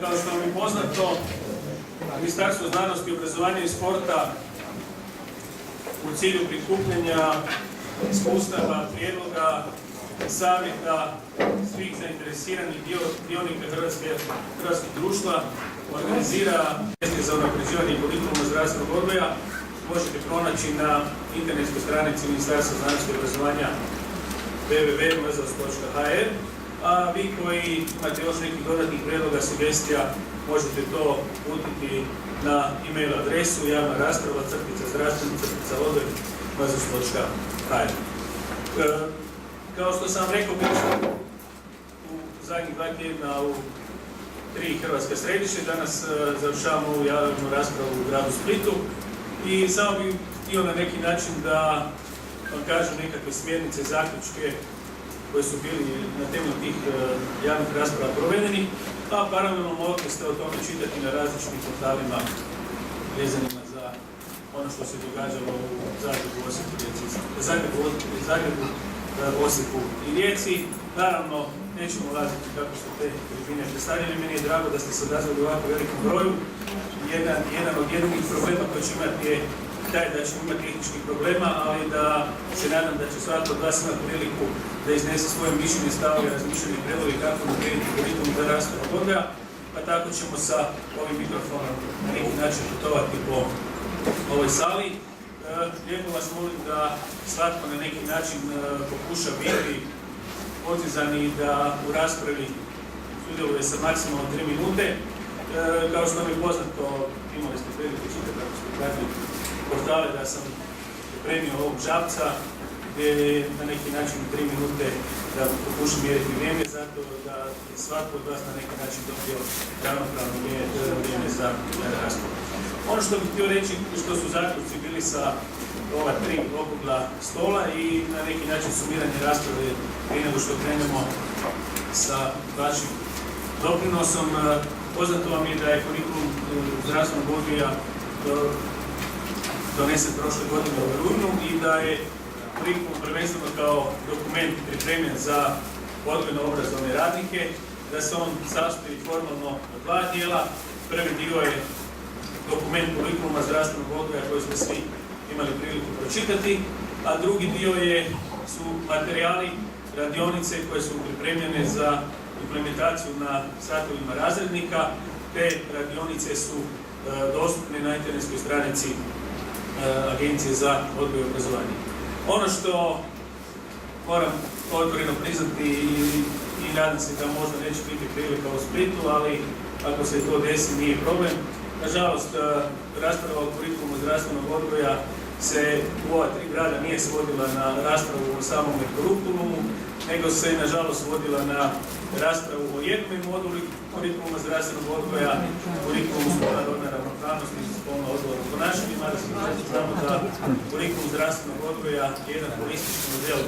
Kao što vam je poznato, Ministarstvo znanosti, obrazovanja i sporta u cilju prikupljanja iskustava, prijedloga, savjeta svih zainteresiranih dionika hrvatskog društva organizira mjesta za unapređivanje kurikuluma zdravstvenog odgoja. Možete pronaći na internetskoj stranici Ministarstva znanosti i obrazovanja www.mrzos.hr, a vi koji imate još nekih dodatnih prijedloga, sugestija, možete to uputiti na e-mail adresu javna rasprava /zdravstveni/odgoj.mrzos.hr. Kao što sam rekao, bili smo u zadnjih 2 tjedna u 3 hrvatska središta. Danas završavamo ovu javnu raspravu u gradu Splitu i samo bih htio na neki način da vam kažem nekakve smjernice, zaključke koji su bili na temelju tih javnih rasprava provedeni, a paralelno mogli ste o tome čitati na različitim portalima vezanima za ono što se događalo u Zagrebu, Osijeku i Rijeci. Naravno, nećemo ulaziti kako su te tribine predstavljene. Meni je drago da ste se odazvali u ovako velikom broju. Jedan od jednih problema koji će imati je taj da ćemo imati tehničkih problema, ali da se nadam da će svatko od vas imati priliku da iznese svoje mišljenje, stavove, razmišljanje, predloge kako naprijediti kurikulum za zdravstvenog odgoja, pa tako ćemo sa ovim mikrofonom na neki način putovati po ovoj sali. Lijepo vas molim da svatko na neki način pokuša biti podzizan i da u raspravi sudjeluje sa maksimalno 3 minute. Kao što vam je poznato, imali ste priliku čitati kako ste pratili portale da sam pripremio ovog žabca gdje je na neki način 3 minute da pokušam mjeriti vrijeme, zato da svatko od vas na neki način dobio ravnopravno vrijeme za raspravu. Ono što bih htio reći, što su zaključci bili sa ova 3 okrugla stola i na neki način sumiranje rasprave prije nego što krenemo sa vašim doprinosom. Poznato vam je da je kurikulum zdravstvenog odgoja donesen prošle godine u rujnu i da je kurikulum prvenstveno kao dokument pripremljen za odgojno-obrazovne radnike, da se on sastoji formalno od 2 dijela. Prvi dio je dokument kurikuluma zdravstvenog odgoja koji smo svi imali priliku pročitati, a drugi dio su materijali, radionice koje su pripremljene za implementaciju na satovima razrednika. Te radionice su dostupne na internetskoj stranici Agencije za odgoj i obrazovanje. Ono što moram otvoreno priznati i nadam se da možda neće biti prilika u Splitu, ali ako se to desi nije problem. Nažalost, rasprava o kurikulumu zdravstvenog odgoja se u ova 3 grada nije svodila na raspravu o samom kurikulumu, nego se nažalost vodila na raspravu o jednom moduli kurikuluma zdravstvenog odgoja, kurikulumu spolna rodna ravnopravnosti i spolno odgovorno ponašanje, mada znamo da kurikulum zdravstvenog odgoja je jedan holistički model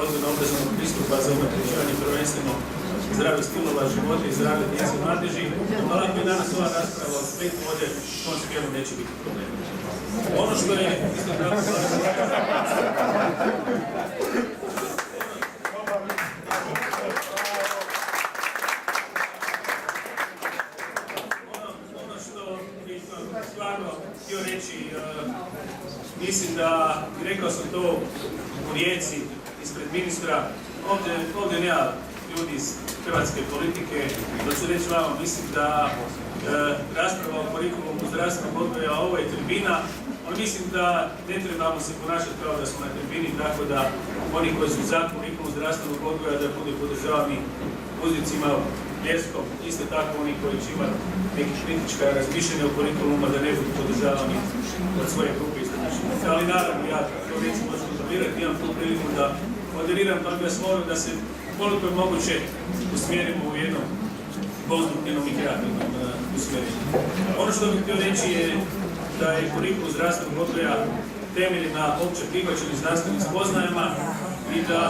odgojno-obrazovnog pristupa za unapređivanje prvenstveno zdravih stilova života i zdravlje djece i mladeži. Ali ako je danas ova rasprava o Splitu vode, u tom smjeru neće biti problem. Ono što je isto tako stvarno htio reći, mislim da, rekao sam to u Rijeci ispred ministra, ovdje nema ljudi iz hrvatske politike, da ću reći vama, mislim da rasprava o kurikulumu zdravstvenog odgoja, ovo je tribina, ali mislim da ne trebamo se ponašati kao da smo na tribini, tako da oni koji su za kurikulum zdravstvenog odgoja da budu podržavani uzicima, pljeskom, isto tako oni koji će imati neki kritička razmišljenja o kurikuluma da ne budu podržavani od svoje grupe istomišljenika. Ali naravno, ja to neću moći kontrolirati, imam tu priliku da moderiram, pa bih vas molio da se koliko je moguće usmjerimo u jednom konstruktivnom i kreativnom usmjerenju. Ono što bih htio reći je da je kurikulum zdravstvenog odgoja temeljen na opće prihvaćenim znanstvenim spoznajama i da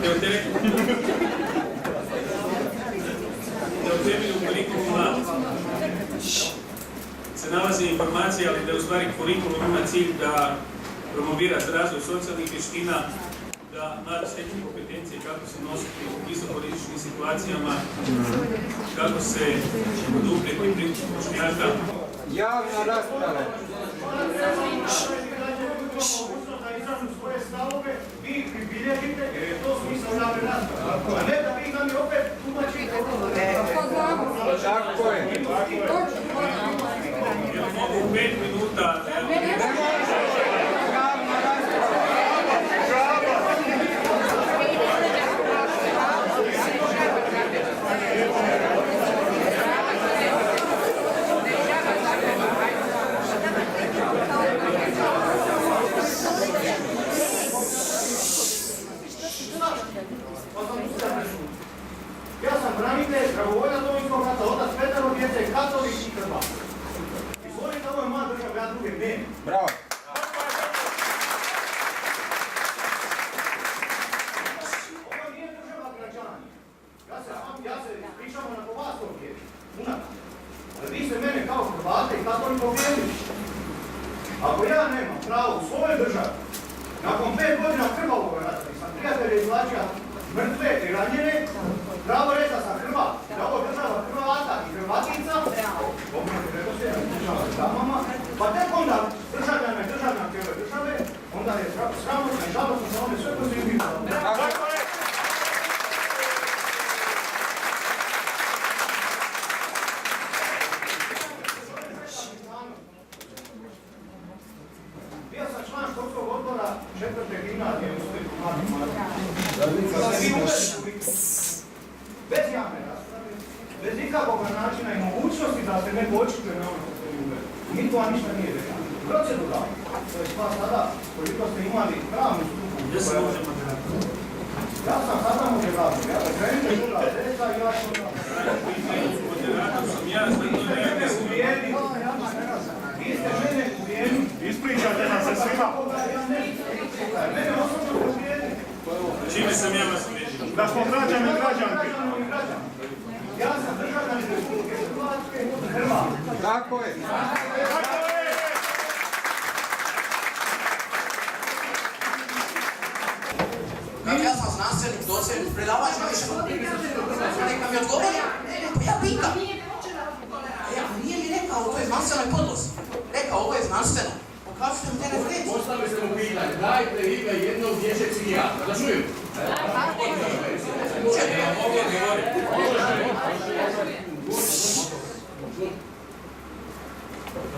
da u temelju kurikuluma se nalazi informacija, ali da u stvari kurikulum ima cilj da promovira razvoj socijalnih vještina, da mladi steknu kompetencije kako se nositi u visokorizičnim situacijama, kako se poduprijeti princip Bošnjaka. Javna rasprava. Svoje stavove, vi ih pribilježite, jer je to smisao javne rasprave. A ne da vi nam opet tumačite. Tako je. Mogu 5 minuta. Ja sam branitelj, dragovoljac Domovinskog rata, otac petero djece, katolik i Hrvat. Izvolite, ovo je moja država, ja druge nema. Bravo. Ovo nije država građani. Ja se pričamo na vas ovdje, unaka. Ali vi ste mene kao Hrvate i katolik povjedili. Ako ja nemam pravo u svojoj državi, nakon 5 godina krvavog rata, sam prijatelja izvlačio mrtve i ranjene, pravo reći da sam Hrvat, da ovo država Hrvata i Hrvatica, pa tek onda državljane i državljanke ove države, onda je sramotno i žalostno za one sve koji su im bio sam član školskog odbora 4. gimnazije u Splitu, bez javne rasprave, bez ikakvog načina i mogućnosti da se neko očituje na ono što ste uveli. Nitko vam ništa nije rekao. Proceduralno, to je stvar sada, koliko ste imali pravnu struku. Gdje se može moderator? Ja sam sada moderator, ja da krenite druga djeca i ja što da. Moderator sam ja, zato ne uvijeni. Vi ste mene uvijeni. Ispričajte nam se svima. Mene osobno uvijeni. Čime sam ja vas uvježio? Da smo građani i građanke. Ja sam državljanin Republike Hrvatske, Hrvat. Tako je. Kako ja sam znanstvenik, docent, predavač, neka mi odgovori, pa ja pitam. Nije mi rekao, to je znanstvenoj podlozi. Rekao, ovo je znanstveno. Pokažite mi te referencije. Postavili ste mu pitanje, dajte ime jednog dječjeg psihijatra, da čujem. Mogu odgovoriti.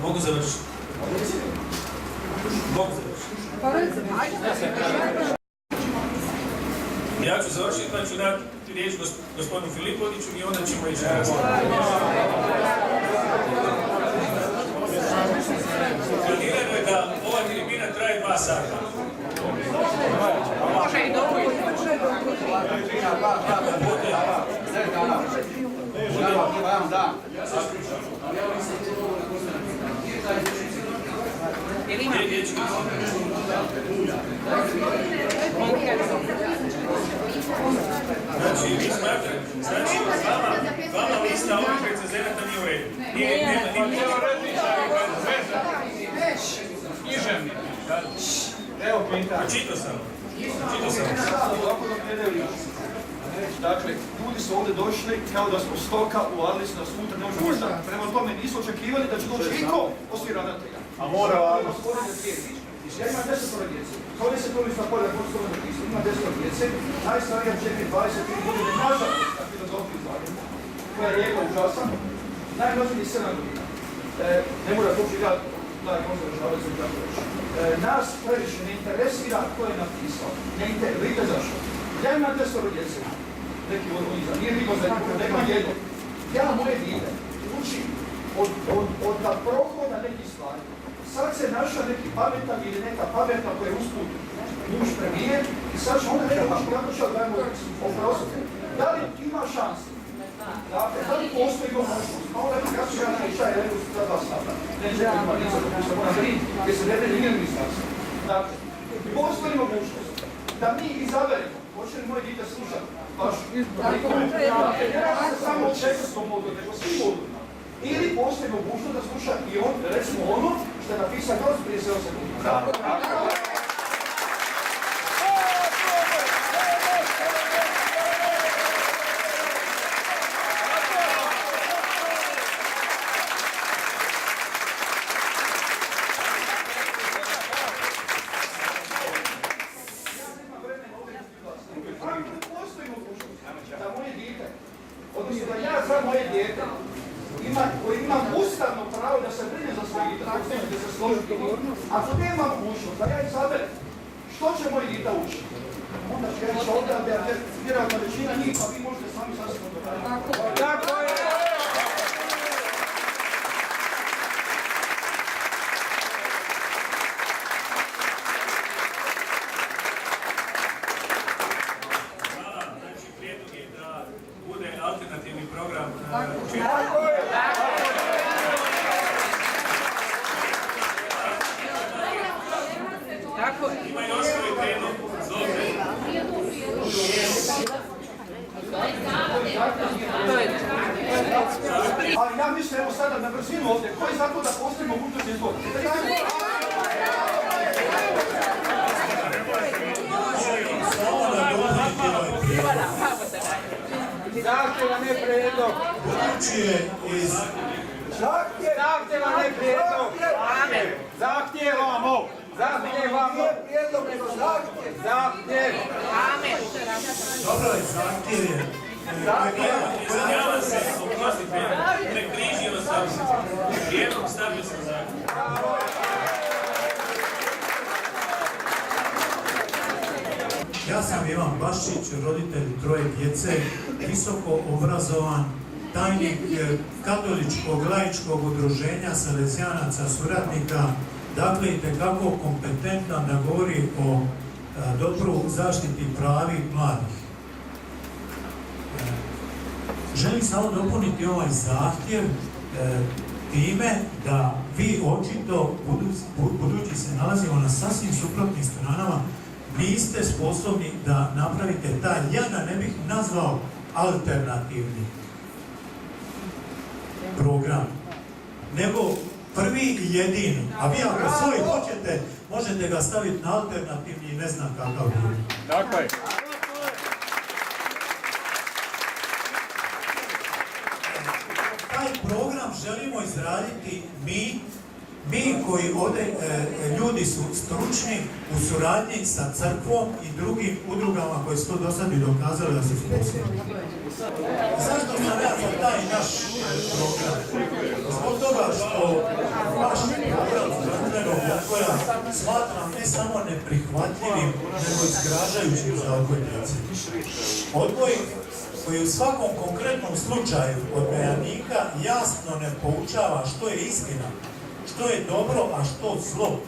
Mogu završiti. Mogu završiti. Ja ću završiti, pa ću dati riječ gospodinu Filipoviću i onda ćemo ići na razgovor. Planirano je da ova tribina traje 2 sata. Može i dobro. Znači, vi smatrate, znači, vama lista ovih recenzenata nije u redu. Nema Književnik. Evo pitanje. Čitao sam. Dakle, ljudi su ovdje došli kao da smo stoka, uvalili su nas unutra, ne možemo šta. Prema tome nisu očekivali da će doći iko osim ravnatelja. A mora ovako. Ja imam 10 djece. Kao 10 ulica polja postoje na pisu, ima 10 djece. Najstarija čekaj 23 godine, nažalost, na filozofiju Zagrebu, koja je lijeka užasan. Najmlađi 7 godina. Ne mora to prigati, da je možda žaliti za tako reći. Nas previše ne interesira ko je napisao. Ne interesira, zašto? Ja imam 10 djece. Neki od njih, nije niko za njih, nema jedno. Ja moje dijete učim od da prohoda nekih stvari. Sad se našao neki pametan ili neka pametna koja je usput muž premijer i sad će onda neka pametna da dajemo oprostite. Da li ima šanse? Dakle, da li postoji mogućnost? A onda kako će ja najčaj redu za 2 sata? Neće ima lica dok se mora vidjeti, jer se ne vede nije ministarstvo. Dakle, postoji mogućnost da mi izaberemo Hoće li moje dite slušati baš ja se samo u četvrtskom modu, nego svim modulima. Ili postoji mogućnost da sluša i on, recimo ono što je napisao kroz prije 7 sekundi. Postoji mogućnost da moje dijete, odnosno da ja za moje dijete koji imam ustavno pravo da se brine za svoje dijete, tako ćete se složiti. Ako nema mogućnost da ja izaberem što će moje dijete učiti, onda će reći ovdje, da je vjerojatno većina njih, pa vi možete sami sasvim odgovarati. Tako je! Alternativni program ima i ostali prijedlog. Ali ja mislim, evo sada na brzinu ovdje, ko je zato da postoji mogućnost izbora? Zahtjeva ne prijedlog. Zahtjeva ne prijedlog. Zahtijevamo. Zahtjevamo. Prijedlog nego zahtjev. Zahtjev. Dobro je, zahtjev je. Izvinjavam se, oprostite, prekrižio sam prijedlog, stavio sam zahtjev. Ja sam Ivan Baščić, roditelj 3 djece, visoko obrazovan, tajnik katoličkog laičkog udruženja salezijanaca suradnika, dakle itekako kompetentan da govori o dobru zaštiti pravi mladih. Želim samo dopuniti ovaj zahtjev time da vi očito, budući se nalazimo na sasvim suprotnim stranama, niste sposobni da napravite taj, ja ga ne bih nazvao alternativni program, nego prvi i jedini. A vi ako svoj hoćete, možete ga staviti na alternativni i ne znam kakav drugi. Tako je. Taj program želimo izraditi mi koji ovdje ljudi su stručni u suradnji sa crkvom i drugim udrugama koje su to do sad i dokazali da su sposobni. Zašto sam ja za taj naš program? Zbog toga što vaš program zdravstvenog odgoja smatram ne samo neprihvatljivim, nego izgražajućim za odgoj djece. Odgoj koji u svakom konkretnom slučaju odgajanika jasno ne poučava što je istina, što je dobro, a što zlo.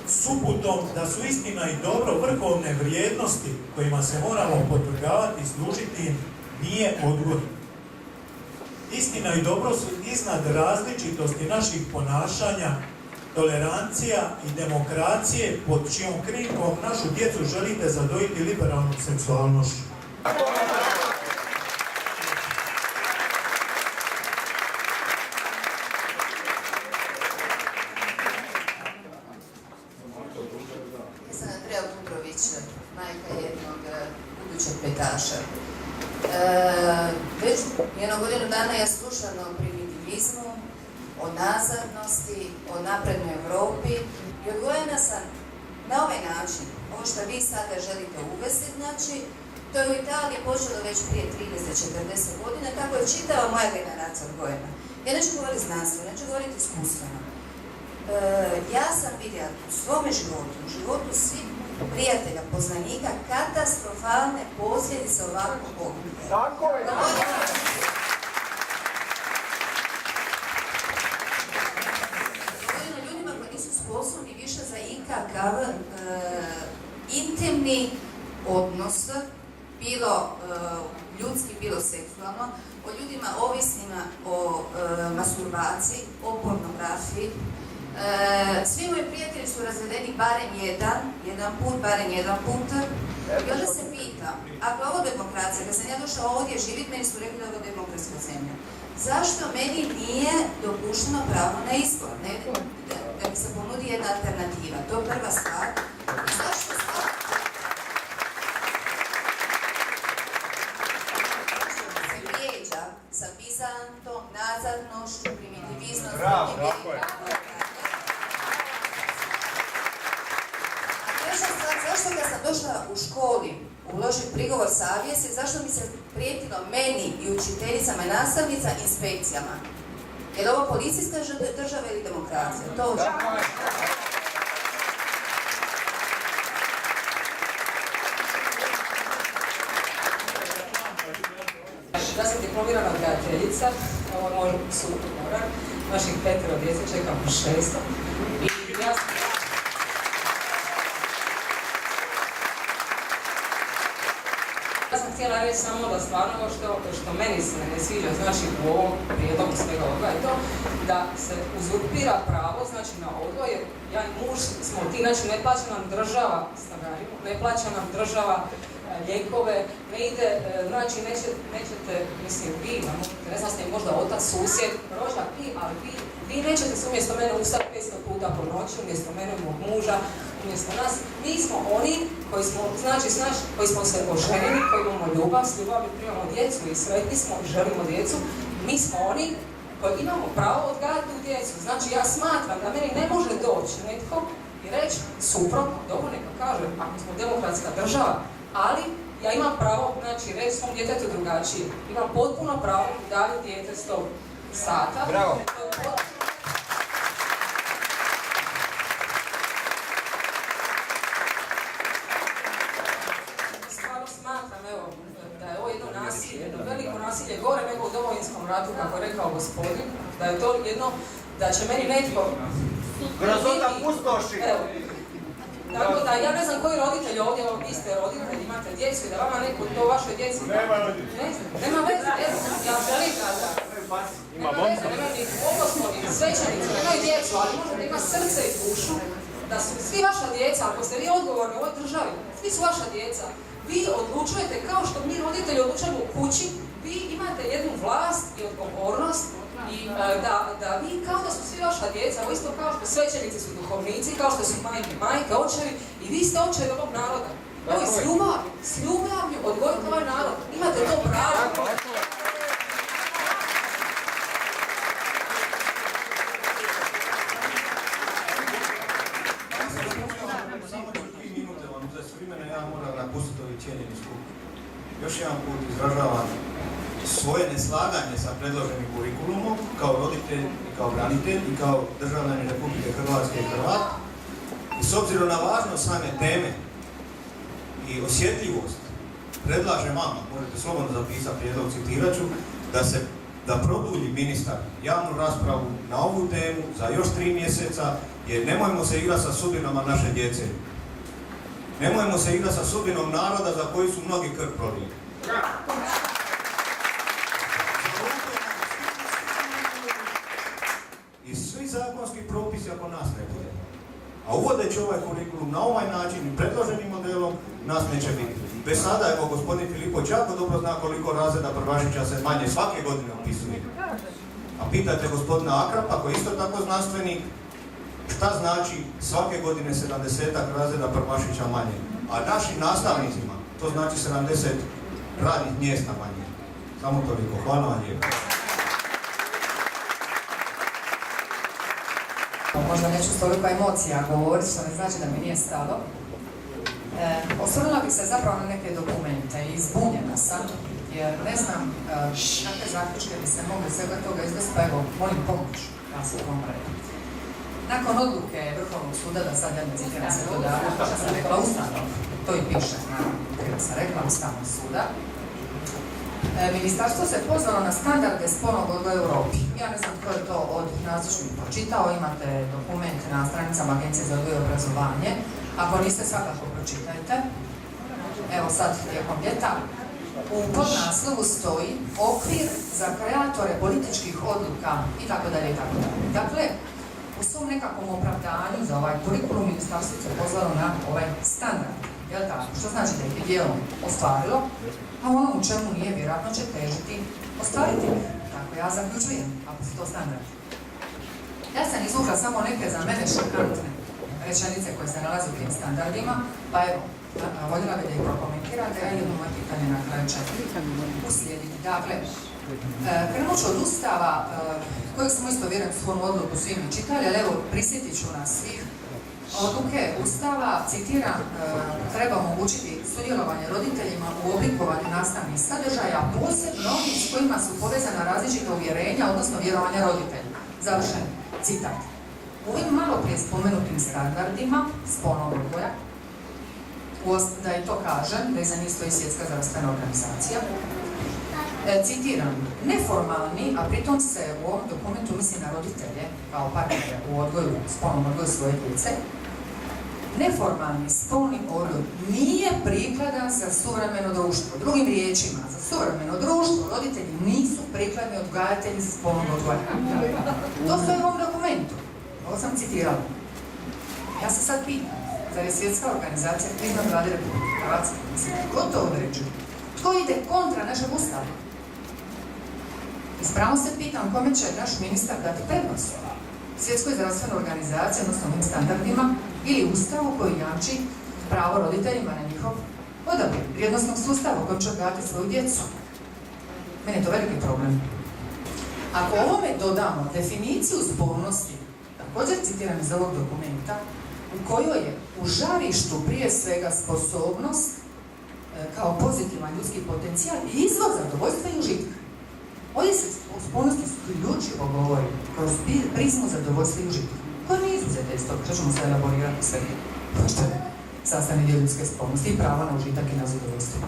S uputom da su istina i dobro vrhovne vrijednosti kojima se moramo podvrgavati i služiti im, nije odgoj. Istina i dobro su iznad različitosti naših ponašanja, tolerancija i demokracije pod čijom krinkom našu djecu želite zadojiti liberalnom seksualnošću. Majka jednog budućeg petaša. Već jedno godinu dana ja slušam o primitivizmu, o nazadnosti, o naprednoj Europi i odgojena sam na ovaj način. Ovo što vi sada želite uvesti, znači, to je u Italiji počelo već prije 30-40 godina, tako je čitava moja generacija odgojena. Ja neću govoriti znanstveno, neću govoriti iskustveno. Ja sam vidjela u svome životu, u životu svih prijatelja, poznanika, katastrofalne posljedice ovakvog odgoja. Tako je! Govorimo ljudima koji nisu sposobni više za ikakav intimni odnos, bilo ljudski, bilo seksualno, o ljudima ovisnima o masturbaciji, o pornografiji, Svi moji prijatelji su razvedeni barem jedan put. I onda se pitam, ako je ovo demokracija, kad sam ja došla ovdje živjeti, meni su rekli da je ovo demokratska zemlja. Zašto meni nije dopušteno pravo na izbor? Da mi se ponudi jedna alternativa. To je prva stvar. Zašto se vrijeđa sa Bizantom, nazadnošću, primitivizmom, zašto kad sam došla u školi uložiti prigovor savjesti, zašto mi se prijetilo meni i učiteljicama i nastavnica inspekcijama? Je li ovo policijska država ili demokracija? To Ja sam diplomirana odgajateljica, ovo je moj suprug morar, naših 5 djece čekam po 6. I ja sam htjela reći samo da stvarno što meni se ne sviđa, znači u ovom prijedlogu svega ovoga je to da se uzurpira pravo, znači na odgoj, jer ja i muž smo ti, znači ne plaća nam država stanarinu, ne plaća nam država lijekove, ne ide, znači nećete, mislim, vi, ne znam, ste možda otac, susjed, rođak, ali vi nećete se umjesto mene ustati 500 puta po noći, umjesto mene, mog muža, umjesto nas. Mi smo oni koji smo, znači, koji smo se oženili, koji imamo ljubav, s ljubavi primamo djecu i sretni smo i želimo djecu. Mi smo oni koji imamo pravo odgajati tu djecu. Znači, ja smatram da meni ne može doći netko i reći suprotno, dobro neka kaže, ako smo demokratska država, ali ja imam pravo, znači, reći svom djetetu drugačije. Imam potpuno pravo udaviti dijete 100 sata. Bravo. Stvarno smatram, evo, da je ovo jedno nasilje, jedno veliko nasilje, gore nego u Domovinskom ratu, kako je rekao gospodin, da je to jedno, da će meni netko... Grozota pustoši! Evo, tako da, ja ne znam koji roditelj ovdje, evo, vi ste roditelj, imate djecu i da vama neko to vašoj djeci... Nema roditelj. Nema veze, evo, ja želim da... Nema veze, nema ni bogoslovi, ni svećanici, nemaju djecu, ali možete imati srce i dušu, da su svi vaša djeca, ako ste vi odgovorni u ovoj državi, svi su vaša djeca. Vi odlučujete kao što mi roditelji odlučujemo u kući, vi imate jednu vlast i odgovornost i da vi kao da su svi vaša djeca, ovo isto kao što svećenici su duhovnici, kao što su majke, očevi i vi ste očevi ovog naroda. Evo i s ljubavlju odgojite ovaj narod, imate to pravo. Ja moram napustiti ovaj cijenjeni skup. Još jedan put izražavam svoje neslaganje sa predloženim kurikulumom kao roditelj i kao branitelj i kao državljanin Republike Hrvatske i Hrvat. I s obzirom na važnost same teme i osjetljivost, predlažem vama, možete slobodno zapisati prijedlog, citirat ću, da produlji ministar javnu raspravu na ovu temu za još 3 mjeseca, jer nemojmo se igrati sa sudbinama naše djece. Nemojmo se igrati sa sudbinom naroda za koji su mnogi krv prolili. I svi zakonski propisi ako nas ne bude. A uvodeći ovaj kurikulum na ovaj način i predloženim modelom, nas neće biti. Bez sada, evo, gospodin Filipović jako dobro zna koliko razreda prvašića se manje svake godine upisuje. A pitajte gospodina Akrapa, koji je isto tako znanstvenik, šta znači svake godine 70-ak razreda prvašića manje. A našim nastavnicima to znači 70 radnih mjesta manje. Samo toliko. Hvala vam lijepo. Možda neću s toliko emocija govoriti, što ne znači da mi nije stalo. Osvrnula bih se zapravo na neke dokumente i zbunjena sam, jer ne znam kakve zaključke bi se mogli svega toga izvesti, pa evo, molim pomoć vas u ovom redu. Nakon odluke Vrhovnog suda, da sad ja ne citiram se to da sam rekla Ustavnog, to i piše, naravno, kada sam rekla Ustavnog suda, Ministarstvo se pozvalo na standarde spolnog odgoja u Europi. Ja ne znam tko je to od nazočnih pročitao, imate dokument na stranicama Agencije za odgoj i obrazovanje. Ako niste, svakako pročitajte. Evo sad, tijekom ljeta, u podnaslovu stoji okvir za kreatore političkih odluka itd. Dakle, u svom nekakvom opravdanju za ovaj kurikulum ministarstvo se pozvalo na ovaj standard. Jel tako? Što znači da ih je dijelom ostvarilo, a ono u čemu nije, vjerojatno će težiti ostvariti. Tako ja zaključujem, ako su to standardi. Ja sam izvukla samo neke za mene šokantne rečenice koje se nalaze u tim standardima, pa evo, voljela bi da ih prokomentirate, a jedno moje pitanje na kraju će uslijediti. Dakle, krenut ću od Ustava, kojeg smo isto vjerujem u svom odluku svi mi čitali, ali evo, prisjetit ću nas svih odluke Ustava, citiram, treba omogućiti sudjelovanje roditeljima u oblikovanju nastavnih sadržaja, posebno onih s kojima su povezana različita uvjerenja, odnosno vjerovanja roditelja. Završen citat. U ovim malo prije spomenutim standardima spolnog odgoja, da i to kažem, da iza njih stoji Svjetska zdravstvena organizacija, citiram, neformalni, a pritom se u ovom dokumentu misli na roditelje kao partnere u odgoju, spolnom odgoju svoje djece, neformalni spolni odgoj nije prikladan za suvremeno društvo. Drugim riječima, za suvremeno društvo roditelji nisu prikladni odgajatelji za spolnog odgoja. To stoji u ovom dokumentu. Ovo sam citirala. Ja se sad pitam, zar je Svjetska organizacija iznad Vlade Republike Hrvatske? Mislim, ko to određuje? Tko ide kontra našeg Ustava? Ispravno se pitam kome će naš ministar dati prednost. Svjetskoj zdravstvenoj organizaciji, odnosno ovim standardima, ili Ustavu koji jamči pravo roditeljima na njihov odabir, vrijednosnog sustava u kojem će odgajati svoju djecu. Meni je to veliki problem. Ako ovome dodamo definiciju spolnosti, također citiram iz ovog dokumenta, u kojoj je u žarištu prije svega sposobnost kao pozitivan ljudski potencijal i izvor zadovoljstva i užitka. Ovdje se o spolnosti isključivo govori kroz prizmu zadovoljstva i užitka. Koja nije izuzeta iz toga, što ćemo se elaborirati sve. Što je sastavni dio ljudske spolnosti i pravo na užitak i na zadovoljstvo.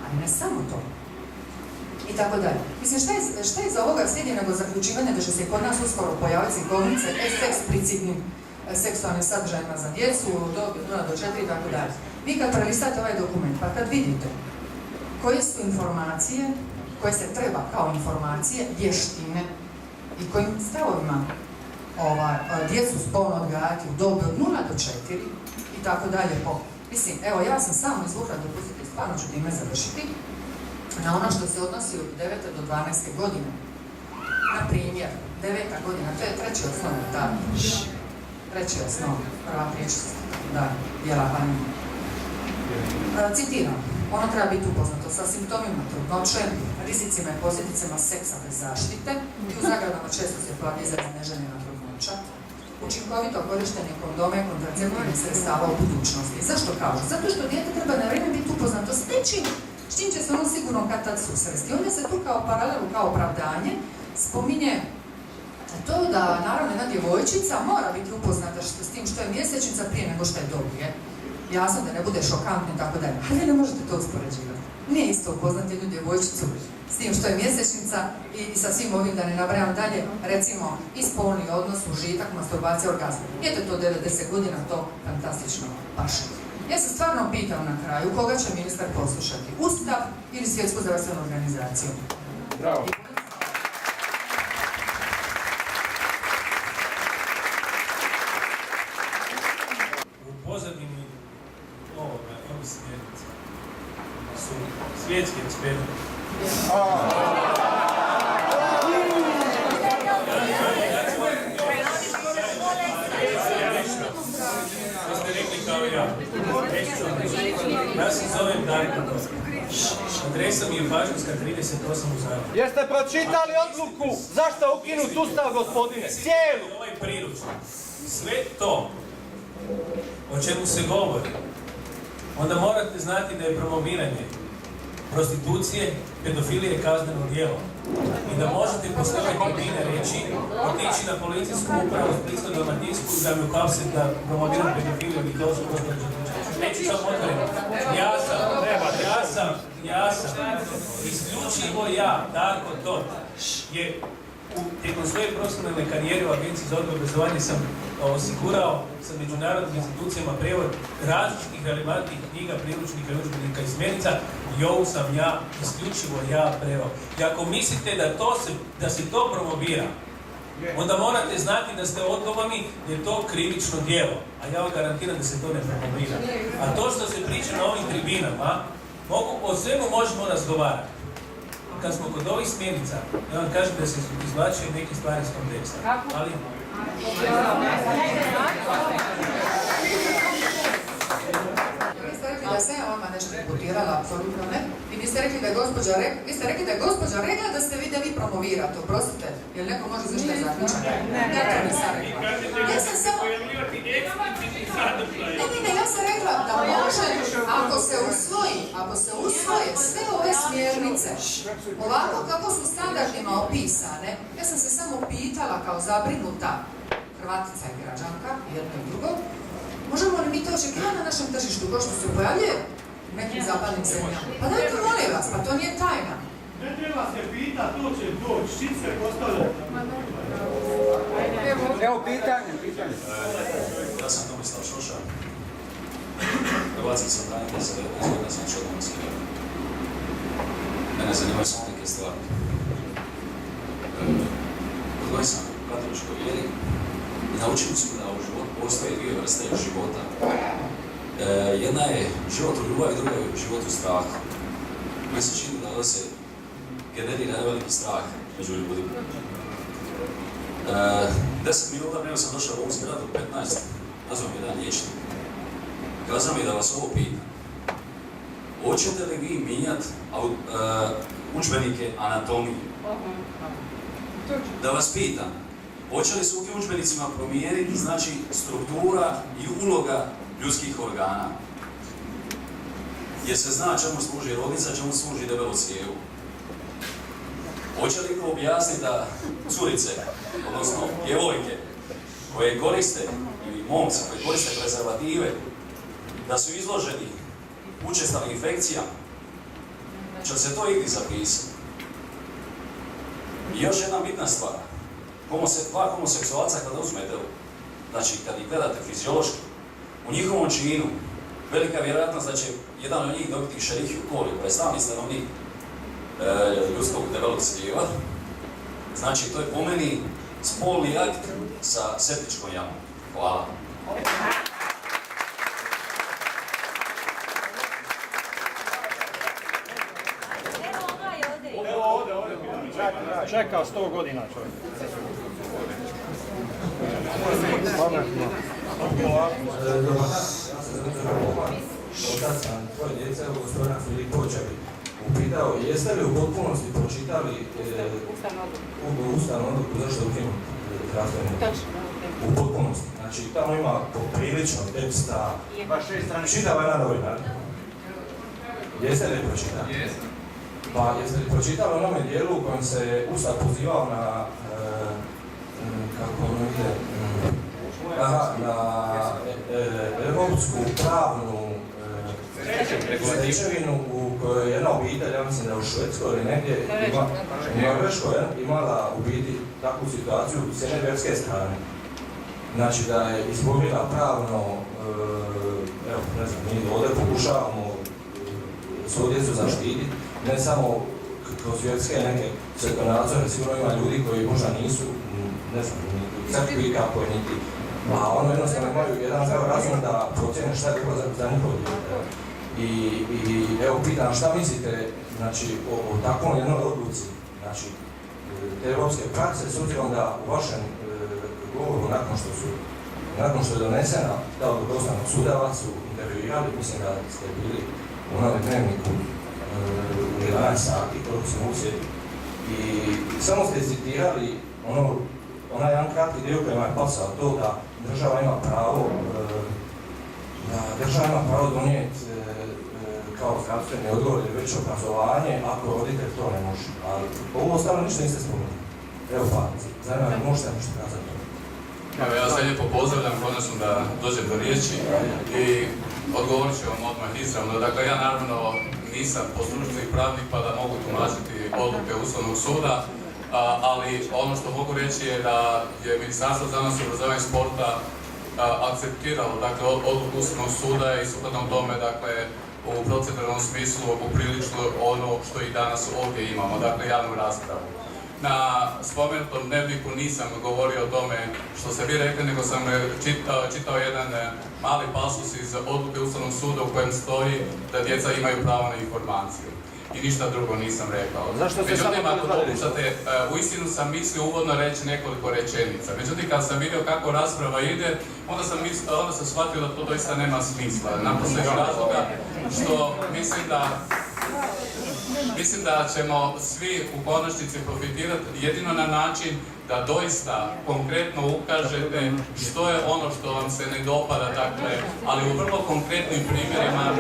Ali ne samo to. I tako dalje. Mislim, šta je za ovoga slijedi nego zaključivanje da će se kod nas uskoro pojaviti slikovnice s eksplicitnim seksualnim sadržajima za djecu, dobi 0 do 4 i tako dalje. Vi kad prelistate ovaj dokument, pa kad vidite koje su informacije koje se treba kao informacije, vještine i kojim stavovima djecu spolno odgajati u dobi od 0 do 4 i tako dalje. Mislim, evo ja sam samo izvukla, dopustite, stvarno ću time završiti, na ono što se odnosi od 9. do 12. godine. Na primjer, 9. godina, to je treći osnov, da, treći osnov, prva priječica, da, dijela Hanima. Citiram, ono treba biti upoznato sa simptomima trudnoće, rizicima i posljedicama seksa bez zaštite i u zagradama često se pojavljuje izraz neželjena trudnoća, učinkovito korištenje kondoma i kontraceptivnih sredstava u budućnosti. Zašto kažu? Zato što dijete treba na vrijeme biti upoznato s nečim s čim će se ono sigurno kad tad susresti. Onda se tu kao paralelu, kao opravdanje spominje to da naravno jedna djevojčica mora biti upoznata s tim što je mjesečnica prije nego što je dobije. Jasno da ne bude šokantno i tako dalje, ali ne možete to uspoređivati. Nije isto upoznati jednu djevojčicu s tim što je mjesečnica i sa svim ovim, da ne nabrajam dalje, recimo i spolni odnos, užitak, masturbacija, orgazam. Jete to 90 godina, to fantastično paše. Ja se stvarno pitam na kraju koga će ministar poslušati, Ustav ili Svjetsku zdravstvenu organizaciju. Bravo. U pozadini ovoga smjernica su svjetski eksperti. To ste rekli kao ja. Ja se zovem Darko. Adresa mi je Bažanska 38 u Zagrebu. Jeste pročitali odluku? Zašto ukinut Ustav, gospodine? Cijelu! Ovaj priručnik, sve to o čemu se govori, onda morate znati da je promoviranje prostitucije, pedofilije kazneno djelo. I da možete postaviti bine reći, otići na policijsku upravu Splitsko-dalmatinsku da mi uhapse da promoviram pedofiliju i to su neću sam otvoriti. Ja sam, isključivo ja, Darko Tot, je tijekom svoje profesionalne karijere u Agenciji za odgoj i obrazovanje sam osigurao sa međunarodnim institucijama prijevod različitih relevantnih knjiga, priručnika i udžbenika i smjernica i ovu sam isključivo ja preveo. I ako mislite da se to promovira onda morate znati da ste odgovorni jer je to krivično djelo. A ja vam garantiram da se to ne promovira. A to što se priča na ovim tribinama, o svemu možemo razgovarati. Kad smo kod ovih smjernica, ja vam kažem da se izvlačuju neke stvari iz konteksta. Ali... Vi ste rekli da sam ja vama nešto imputirala, apsolutno ne. I vi ste rekli da je gospođa rekla, vi ste rekli da je gospođa rekla da ste vi da vi promovirate, oprostite. Jel neko može zašto je zaključan? Ja to nisam rekla. Ja sam samo... Ne, ja sam rekla da može, ako se usvoje sve ove smjernice, ovako kako su standardima opisane, ja sam se samo pitala kao zabrinuta Hrvatica i građanka, jedno i drugo, možemo li mi to očekivati na našem tržištu, kao što se pojavljuje u nekim zapadnim zemljama? Pa dajte, molim vas, pa to nije tajna. Ne treba se pitati, to će doći, čim se postavlja. Evo pitanje. Ja sam Tomislav Šoša. Hrvatski sam branitelj za 19 godina, sam čovjekovski red. Mene zanimaju samo neke stvari. Odgoj sam u katoličkoj vjeri i naučili su da u životu postoje dvije vrste života. Jedna je život u ljubavi, druga je život u strahu. Meni se čini da se generira veliki strah među ljudima. 10 minuta prije sam došao u ovu zgradu, 15, nazvam jedan liječnik. Kazao mi da vas ovo pitam. Hoćete li vi mijenjati udžbenike anatomije? Da vas pitam, hoće li se u tim udžbenicima promijeniti znači struktura i uloga ljudskih organa? Jer se zna čemu služi rodnica, čemu služi debelo crijevo. Hoće li objasniti da curice, odnosno djevojke, koje koriste, ili momci koji koriste prezervative, da su izloženi učestalim infekcijama? Će se to igdje zapisati? I još jedna bitna stvar. Dva homoseksualca kada uzmete, znači kad ih gledate fiziološki, u njihovom činu, velika vjerojatnost da će jedan od njih dobiti šerihiju koliju, pa je stalni stanovnik ljudskog debelog crijeva. Znači, to je po meni spolni akt sa septičkom jamom. Hvala. Evo ovdje. Čekao 100 godina čovjek. Otac sam tvoje djece, evo gospodina Filipovića bi upitao, jeste li u potpunosti pročitali ustavnu odluku zašto ukinuti zdravstveni? U potpunosti. Znači, tamo ima poprilično teksta, čitava jedna novina. Jeste li pročitali? Jesam. Pa jeste li pročitali u onome dijelu u kojem se Ustav pozivao na, kako ono ide, na europsku pravnu stečevinu u kojoj jedna obitelj, ja mislim da u Švedskoj ili negdje, u Norveškoj imala u biti takvu situaciju s jedne vjerske strane. Znači da je izborila pravno, evo ne znam, mi ovdje pokušavamo svoju djecu zaštititi, ne samo kroz vjerske neke svjetonadzore, sigurno ima ljudi koji možda nisu, ne znam, ni crkvi kako niti, a ono jednostavno imaju jedan zdrav razum da procjene šta je dobro za njihov djete. I evo pitam šta mislite znači, o takvom jednoj odluci, znači te europske prakse, s obzirom da u vašem govoru nakon što je donesena ta odluka Ustavnog suda, vas su intervjuirali, mislim da ste bili u onome dnevniku u 11 sati, koliko se mogu sjetiti. I samo ste citirali onaj jedan kratki dio koji je pasao to da država ima pravo donijeti kao zdravstveni odgovor ili već obrazovanje ako roditelj to ne može. Ali ovo ostalo ništa niste spomenuli. Evo pa, zanima me, možete nešto kazati to? Evo, ja se lijepo pozdravljam, konačno da dođem do riječi i odgovorit ću vam odmah izravno. Dakle, ja naravno nisam po stručnih pravnik pa da mogu tumačiti odluke Ustavnog suda, ali ono što mogu reći je da je Ministarstvo znanosti, obrazovanja i sporta akceptiralo dakle, odluku Ustavnog suda i sukladno tome dakle, u proceduralnom smislu upriličilo ono što i danas ovdje imamo, dakle javnu raspravu. na spomenutom dnevniku nisam govorio o tome što ste vi rekli, nego sam čitao jedan mali pasus iz odluke Ustavnog suda u kojem stoji da djeca imaju pravo na informaciju. I ništa drugo nisam rekao. Međutim, ako dopuštate, uistinu sam mislio uvodno reći nekoliko rečenica. Međutim, kad sam vidio kako rasprava ide, onda sam shvatio da to doista nema smisla. Naprosto iz razloga što mislim da ćemo svi u konačnici profitirati jedino na način da doista konkretno ukažete što je ono što vam se ne dopada, dakle, ali u vrlo konkretnim primjerima.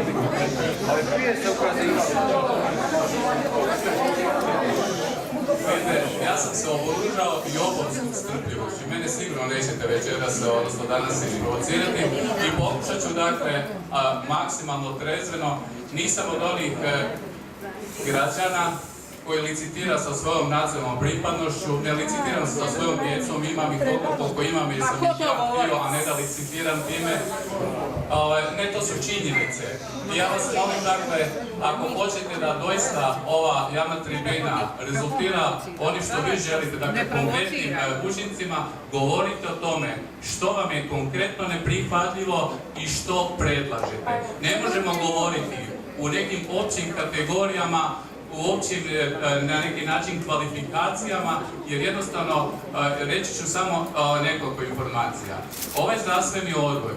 Ja sam se oboružao i oborskom strpljivošću. Mene sigurno nećete večeras, odnosno danas isprovocirati i pokušat ću, dakle, maksimalno trezveno. Nisam od onih građana koji licitira sa svojom nacionalnom pripadnošću, ne licitiram sa svojom djecom, imam ih toliko koliko imam jer sam ih ja htio, a ne da licitiram time. Ne, to su činjenice. I ja vas molim, dakle, ako hoćete da doista ova javna tribina rezultira onim što vi želite, dakle, konkretnim učincima, govorite o tome što vam je konkretno neprihvatljivo i što predlažete. Ne možemo govoriti u nekim općim kategorijama, u općim, na neki način, kvalifikacijama, jer jednostavno, reći ću samo nekoliko informacija. Ovaj zdravstveni odgoj,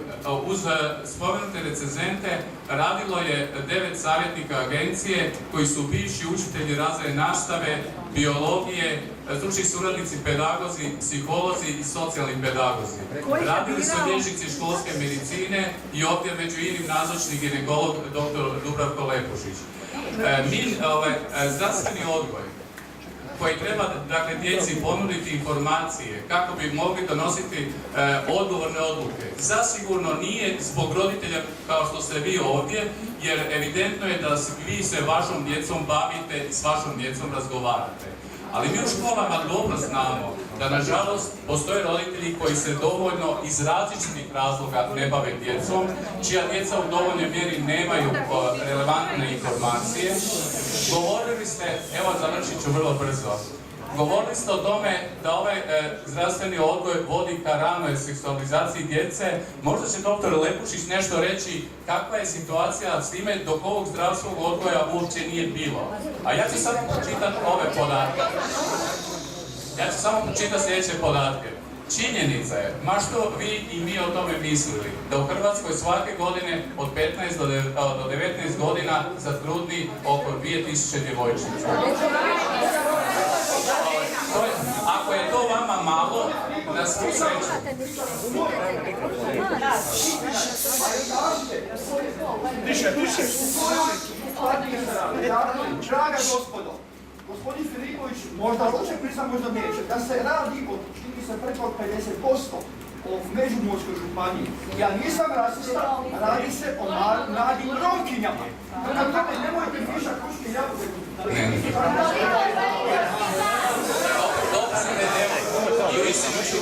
uz spomenute recenzente, radilo je 9 savjetnika agencije koji su bivši učitelji razredne nastave, biologije, stručni suradnici, pedagozi, psiholozi i socijalni pedagozi. Radili su liječnici školske medicine i ovdje među inim nazočni ginekolog dr. Dubravko Lepušić. Zdravstveni odgoj koji treba, dakle, djeci ponuditi informacije kako bi mogli donositi odgovorne odluke. Zasigurno nije zbog roditelja kao što ste vi ovdje, jer evidentno je da vi se vašom djecom bavite i s vašom djecom razgovarate. Ali mi u školama dobro znamo da, nažalost, postoje roditelji koji se dovoljno iz različitih razloga ne bave djecom, čija djeca u dovoljnoj mjeri nemaju relevantne informacije. Govorili ste, evo završit ću vrlo brzo, govorili ste o tome da ovaj zdravstveni odgoj vodi ka ranoj seksualizaciji djece. Možda će dr. Lepušić nešto reći kakva je situacija s time dok ovog zdravstvenog odgoja uopće nije bilo. A ja ću samo pročitati ove podatke. Ja ću samo pročitati sljedeće podatke. Činjenica je, ma što vi i mi o tome mislili, da u Hrvatskoj svake godine od 15 do 19 godina zatrudni oko 2000 djevojčica. Ako je to vama malo, na svu sreću. Draga gospodo, gospodin Filipović možda hoće priznat, možda neće, da se radi o, čini se, preko 50% o Međimurskoj županiji. Ja nisam rasista, radi se o mladim Romkinjama. Na tome nemojte viša kruške jabuke. Dobro se ne demo. I uistinu ću.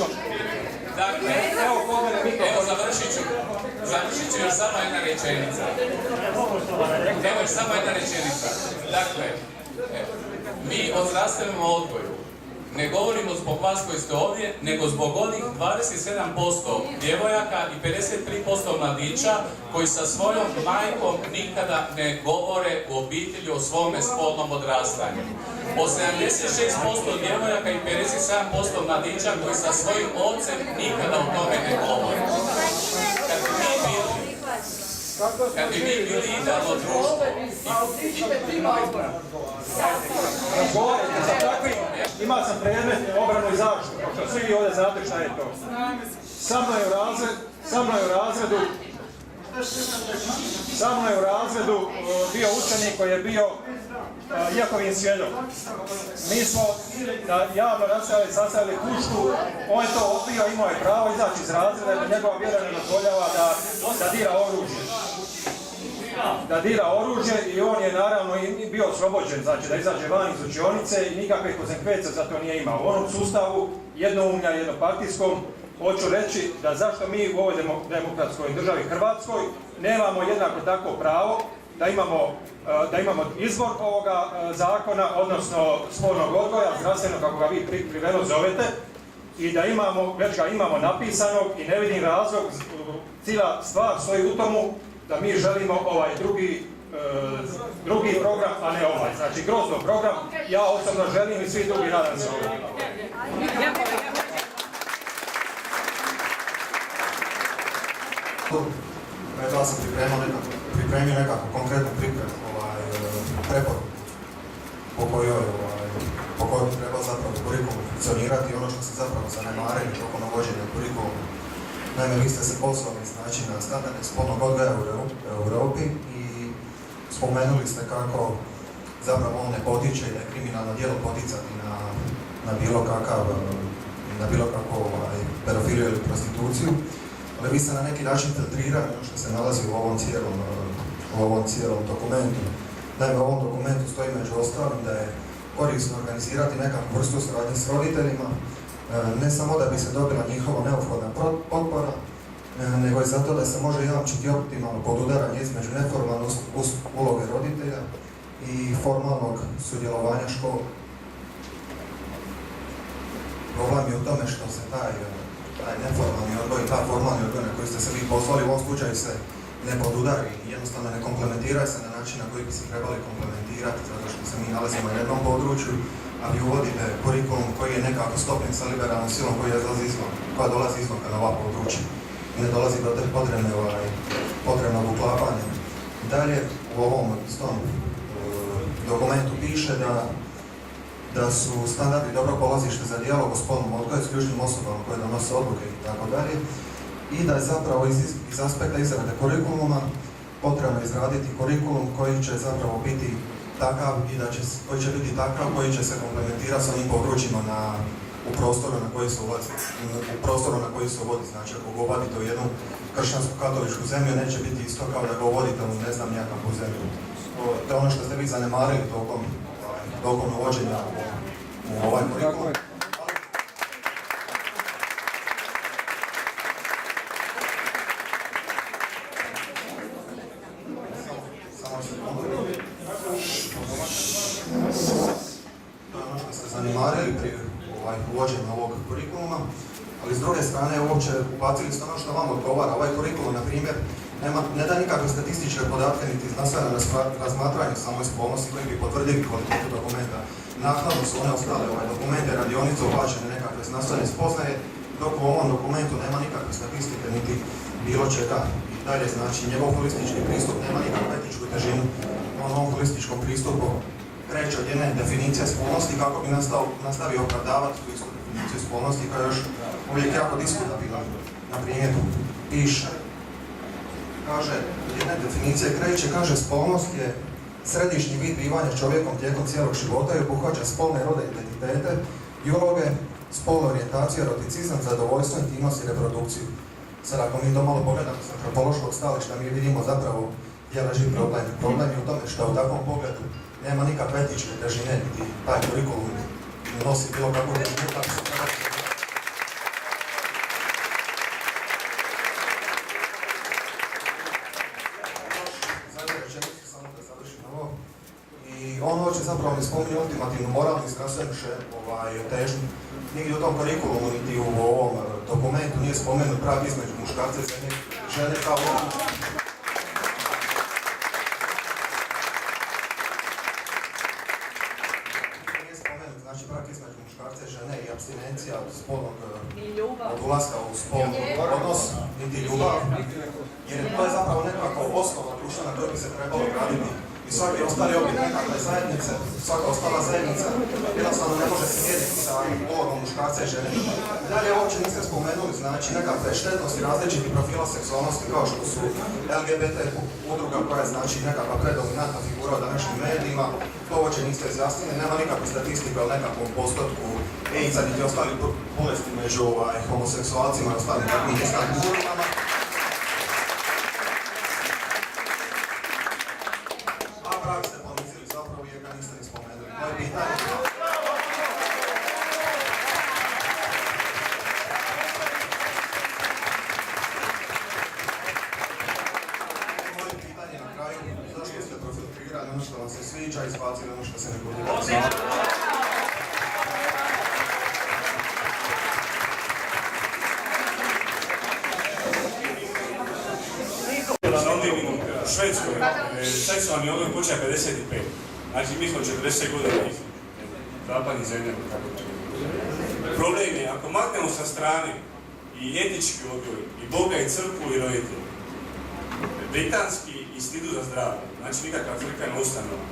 Dakle, evo završit ću još samo jedna rečenica. Evo još samo jedna rečenica. Dakle, mi o zdravstvenom odgoju ne govorimo zbog vas koji ste ovdje, nego zbog onih 27% djevojaka i 53% mladića koji sa svojom majkom nikada ne govore u obitelji o svome spolnom odrastanju. O 76% djevojaka i 57% mladića koji sa svojim ocem nikada o tome ne govore. Kad bi mi bili idealno društvo. Razgovarajte sa takvim. Imao sam predmet obranu i zaštitu, pošto svi vi ovdje znate šta je to. Sa mnom je u razredu bio učenik koji je bio Jakovin svjedok. Mi smo javno sastavili pušku, on je to odbio, imao je pravo izaći iz razreda, jer njegova vjera ne dozvoljava da dira oružje. Da dira oružje i on je naravno bio oslobođen, znači da izađe van iz učionice i nikakve konsekvence za to nije imao. U onom sustavu jednoumlja, jednopartijskom, hoću reći da zašto mi u ovoj demokratskoj državi Hrvatskoj nemamo jednako tako pravo da imamo izvor ovoga zakona, odnosno spolnog odgoja, zdravstveno kako ga vi privremeno zovete, i da već ga imamo napisanog i ne vidim razlog, cijela stvar stoji u tomu da mi želimo ovaj drugi program, a ne ovaj. Znači, grozno program, ja osobno želim i svi drugi nadam se ovdje. Ja sam pripremio nekako konkretnu preporuku po kojoj treba zapravo kurikulum funkcionirati i ono što se zapravo zanemarili tokom uvođenja kurikuluma. Naime, vi ste se pozvali znači, na standarde spolnog odgoja u Europi i spomenuli ste kako zapravo on ne potiče i da je kriminalno djelo poticati na bilo kakvu pedofiliju ili prostituciju. Ali vi ste na neki način filtrirali ono što se nalazi u ovom cijelom dokumentu. Naime, u ovom dokumentu stoji među ostalim da je korisno organizirati nekakvu vrstu suradnje s roditeljima, ne samo da bi se dobila njihova neophodna potpora, nego i zato da se može jamčiti optimalno podudaranje između neformalne uloge roditelja i formalnog sudjelovanja škole. Problem je u tome što se taj neformalni odgoj i taj formalni odgoj na koji ste se vi pozvali u ovom slučaju se ne podudari i jednostavno ne komplementiraju se na način na koji bi se trebali komplementirati, zato što se mi nalazimo na jednom području, a vi uvodite kurikulum koji je nekako stopljen sa liberalnom silom koja dolazi izvan na ova područja i ne dolazi do te potrebnog uklapanja. Dalje u ovom istom dokumentu piše da su standardi dobro polazište za dijalog o spolnom odgoju s ključnim osobama koje donose odluke i tako dalje. I da je zapravo iz aspekta izrade kurikuluma potrebno izraditi kurikulum koji će zapravo biti takav i koji će se komplementirati sa onim područjima u prostoru na koji se uvodi. Znači, ako ga uvodite u jednu kršćansku katoličku zemlju, neće biti isto kao da ga uvodite u ne znam nijakakvu zemlju. To je ono što ste vi zanemarili tokom uvođenja u ovaj kurikulum. Zanemarili pri uvođenju ovog kurikuluma, ali s druge strane uopće ubacili ste ono što vam odgovara. Ovaj kurikulum, na primjer, ne da nikakve statističke podatke niti znanstveno razmatranje samoj spolnosti koji bi potvrdili kvalitetu dokumenta. Naknadno su one ostale dokumente, radionice ubačene nekakve znanstvene spoznaje, dok u ovom dokumentu nema nikakve statistike niti bilo čega. I dalje, znači, njegov holistički pristup nema nikakvu etičku težinu. On ovom holističkom pristupu kreće od jedne definicije spolnosti kako bi nastavio opravdavati tu istu definiciju spolnosti koja je još uvijek jako diskutabilna. Na primjer, piše, kaže, jedne definicije kreće, kaže, spolnost je središnji vid bivanja čovjekom tijekom cijelog života i obuhvaća spolne rode identitete i uloge, spolnu orijentaciju, eroticizam, zadovoljstvo, intimnost i reprodukciju. Sad, ako mi to malo pogledamo sa antropološkog stališta, mi vidimo zapravo gdje leži problem. Problem je u tome što u takvom pogledu nema nikakve etičke težine, niti taj kurikulum ne nosi bilo kakvu težinu, kako se treba. Zadnje rečenice, samo da završim ovo. I on hoće zapravo ne spominje ultimativnu moralnu i zdravstvenu težnju. Nigdje u tom kurikulumu, niti u ovom dokumentu nije spomenut brak između muškarca i žene kao znači brak između muškarca i žene i apstinencija od spolnog od ulaska u spolni odnos, niti ljubav, jer to je zapravo nekako osnova društva na kojoj bi se trebalo graditi. I svaki ostali oblik nekakve zajednice, svaka ostala zajednica jednostavno ne može se mjeriti sa ulogom muškarca i žene. Dalje uopće niste spomenuli znači nekakve štetnosti različitih profila seksualnosti kao što su LGBT udruga koja je znači nekakva predominantna figura u današnjim medijima. To uopće niste izjasnili, nema nikakve statistike o nekakvom postotku AIDS-a niti ostalih bolesti među homoseksualcima i ostalim takvim istaknim udrugama. Brak ste ponizili zapravo jer ga niste ni spomenuli. Moje pitanje na kraju, zašto ste birali ono što vam se sviđa, izbacili ono što se ne bude. U Švedskoj, seksualni odgoj počeo 55. Znači mi smo 40 godina iz zapadnih zemlja. Problem je, ako maknemo sa strane i etički odgoj, i Boga, i crkvu, i roditelje, britanski institut za zdravlje, znači nikakva crkvena ustanova,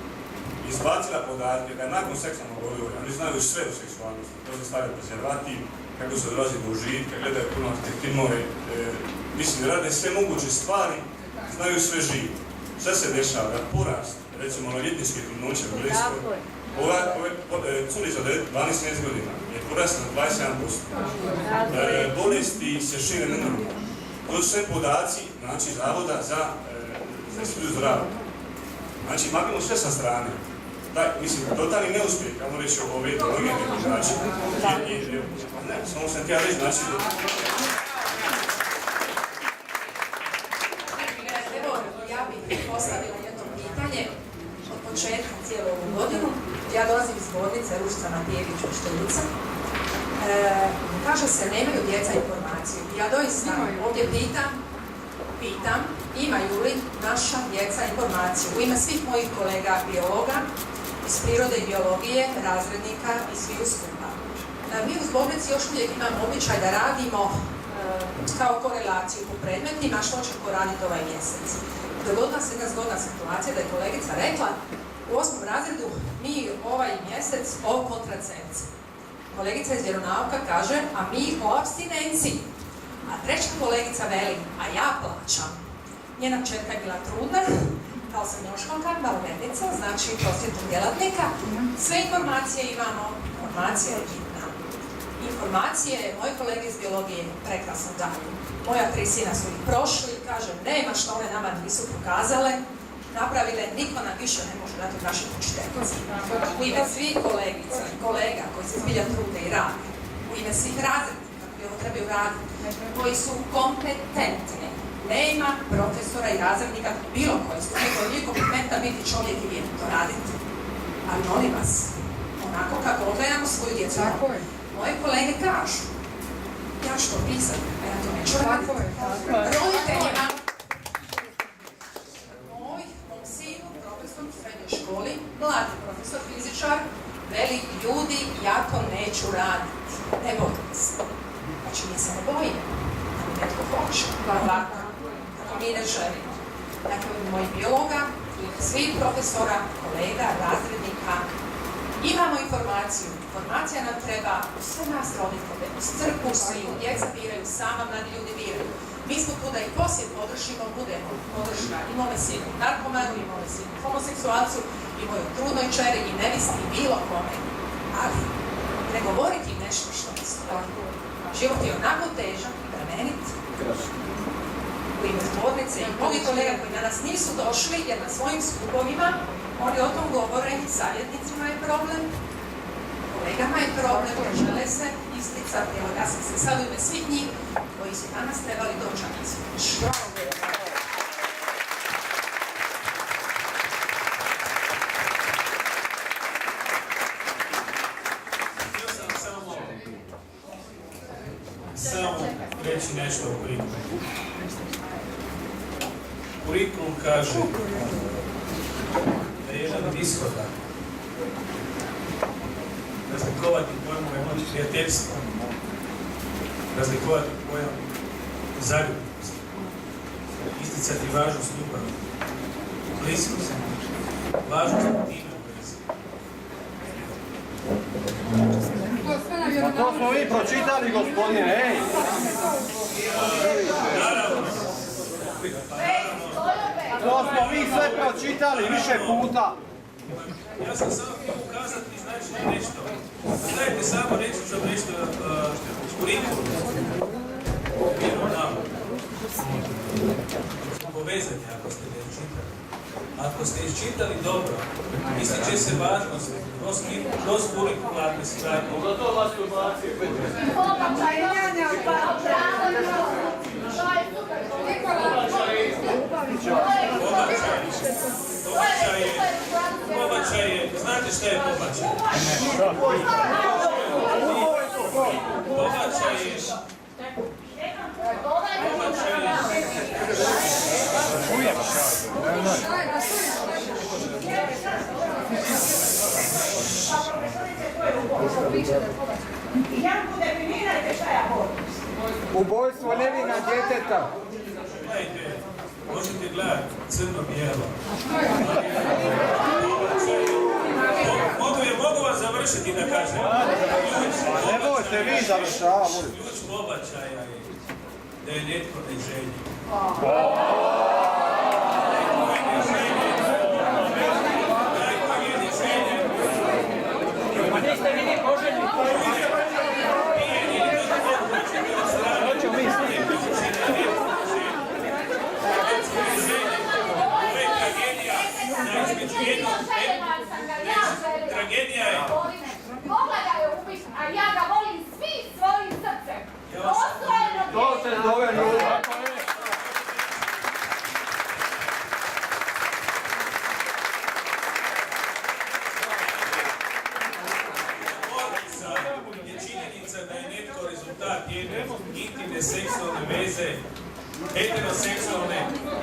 izbacila podatke da nakon seksualnog odgoja, oni znaju sve o seksualnosti, to se stavlja prezervativ, kako se odlazi do užitka, gledaju pornografske filmove, mislim, rade sve moguće stvari, znaju sve živo. Šta se dešava? Da porast, recimo, maloljetničke trudnoće u Irskoj, curica od 12 godina je porast na 27%. Bolesti se šire nenormalno. To su sve podaci, znači, Zavoda za institut zdravlja. Znači, maknemo sve sa strane. Mislim, totalni neuspjeh, kako reći ove teologije, znači, ne, samo sam htio reći, znači, postavila jedno pitanje od početka cijelu ovu godinu. Ja dolazim iz bolnice Ružica Matijević u Štelica. Kaže se, nemaju djeca informaciju. Ja doista ovdje pitam, imaju li naša djeca informaciju? U ime svih mojih kolega biologa, iz prirode i biologije, razrednika i svih skupa. Mi u bolnici još uvijek imamo običaj da radimo kao korelaciju po predmetima što će ko raditi ovaj mjesec. Dogodila se jedna zgodna situacija da je kolegica rekla u 8. razredu mi ovaj mjesec o kontracepciji. Kolegica iz vjeronauka kaže, a mi o abstinenciji. A treća kolegica veli, a ja plaćam. Njena čerka je bila trudna, kao srednjoškolka, balmernica, znači prosvjetnog djelatnika. Sve informacije imamo, informacija je bitna. Informacije, moje kolege iz biologije prekrasno daju. Moja 3 sina su ih prošli, kažem, nema što one nama nisu pokazale, napravile, niko nam više ne može dati od naših učiteljica. U ime svih kolegica i kolega koji se zbilja trude i rade, u ime svih razrednika koji ovo trebaju raditi, koji su kompetentni. Nema profesora i razrednika bilo koji su koji je kompetentan biti čovjek i vijeti to raditi. Ali molim vas, onako kako odgledamo svoju djecu, moje kolege kažu, ja što pisam, ja to neću raditi. Roditeljima, mom sinu, profesor u srednjoj školi, mladi profesor, fizičar, veli, ljudi, ja to neću raditi. Ne bojim se. Znači, mi se ne bojimo, ali netko hoće. Ovako, ako mi ne želimo. Dakle, mojih biologa, svih profesora, kolega, razrednika, imamo informaciju. Informacija nam treba u sve nas roditelje, u crkvu, svi u djeca biraju, sama mladi ljudi biraju. Mi smo tu da i poslije podržimo, budemo podrška i mome sinu narkomanu, i mome sinu homoseksualcu, i mojoj trudnoj čeri, i nevisti, i bilo kome. Ali, ne govoriti im nešto što ne stoji. Život je onako težak i bremenit. U ime zbornice i mnogi kolega koji danas nisu došli, jer na svojim skupovima oni o tom govore, savjetnicima je problem, kolegama je problem, žele se isticati. Evo, ja sam se sad u ime svih njih koji su danas trebali doći na izvješću. Samo reći nešto o kurikulumu. Kurikulum kaže da je jedan od ishoda razlikovati pojmove prijateljstva, razlikovati pojam zaljubljenosti, isticati važnost ljubavi, bliskost, važnost intimne veze. Pa to smo vi pročitali, gospodine, ej! To smo vi sve pročitali više puta. Ja sam samo htio ukazati, znači, nešto. Gledajte, samo reći sam nešto kurikulum. Povezati ako ste ne čitali. Ako ste iščitali dobro, ističe se važnost kroz kurikularne stvari. Za to vas turbacije, Pobačaj je Pobačaj je, znate šta je pobačaj? Pobačaj je... Ubojstvo nevina djeteta. Gledajte, možete gledati crno-bijelo. Mogu vas završiti da kažem. Nemojte vi završavati. Ključ pobačaja je da je netko ne želji. Pa niste vi ni poželjni. Hoću mi Tragedija je... Pogledaj je ubit, a ja ga volim svim svojim srcem. Ostrojeno to se zove ljubav. Je činjenica da je netko rezultat jedne intimne seksualne veze, heteroseksualne,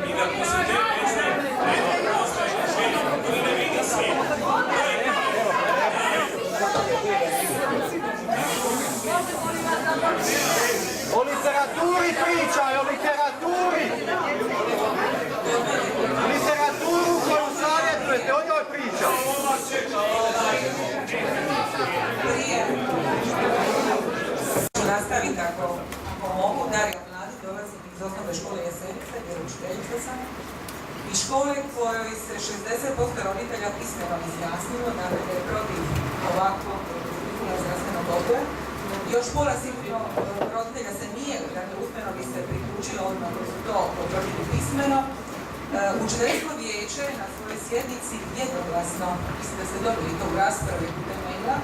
i da posle te veze netko postaje na želju koji ne vidi svijet. O literaturi pričaj, o literaturi! Literaturu koju savjetujete, o njoj priča! Nastaviti ako mogu. Darija Mladi, dolazim iz osnovne škole Jesenice, jer učiteljica sam. Iz škole kojoj se 60% roditelja pismeno izjasnilo, dakle da je protiv ovakvog zdravstvenog odgoja. Još pola sigurno roditelja se nije, dakle usmeno bi se priključilo odmah koji su to potvrdili pismeno. Učiteljsko vijeće na svojoj sjednici jednoglasno, mislim da ste dobili to u raspravi putem maila,